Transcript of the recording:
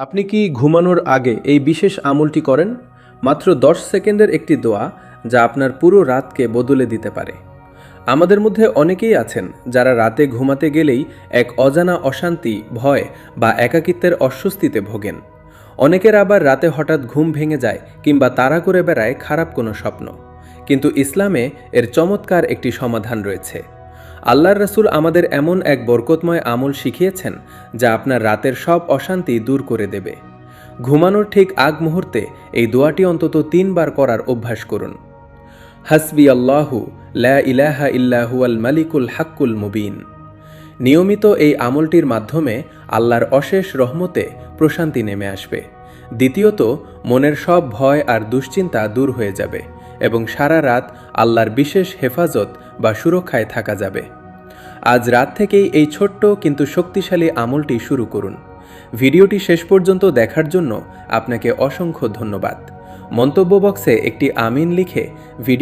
আপনি কি ঘুমানোর আগে এই বিশেষ আমলটি করেন? মাত্র 10 সেকেন্ডের একটি দোয়া যা আপনার পুরো রাতকে বদলে দিতে পারে। আমাদের মধ্যে অনেকেই আছেন যারা রাতে ঘুমাতে গেলেই এক অজানা অশান্তি, ভয় বা একাকিত্বের অস্বস্তিতে ভোগেন। অনেকের আবার রাতে হঠাৎ ঘুম ভেঙে যায় কিংবা তাড়া করে বেড়ায় খারাপ কোনো স্বপ্ন। কিন্তু ইসলামে এর চমৎকার একটি সমাধান রয়েছে। আল্লাহর রাসূল আমাদের এমন এক বরকতময় আমল শিখিয়েছেন যা আপনার রাতের সব অশান্তি দূর করে দেবে। ঘুমানোর ঠিক আগ মুহূর্তে এই দোয়াটি অন্তত 3 বার করার অভ্যাস করুন। হাসবি আল্লাহু লা ইলাহা ইল্লা হুয়াল মালিকুল হাক্কুল মুবিন। নিয়মিত এই আমলটির মাধ্যমে আল্লাহর অশেষ রহমতে প্রশান্তি নেমে আসবে। দ্বিতীয়ত, মনের সব ভয় আর দুশ্চিন্তা দূর হয়ে যাবে এবং সারা রাত আল্লাহর বিশেষ হেফাজত বা সুরক্ষায় থাকা যাবে। আজ রাত থেকেই এই ছোট্ট কিন্তু শক্তিশালী আমলটি শুরু করুন। ভিডিওটি শেষ পর্যন্ত দেখার জন্য আপনাকে অসংখ্য ধন্যবাদ। মন্তব্য বক্সে একটি আমিন লিখে ভিডিও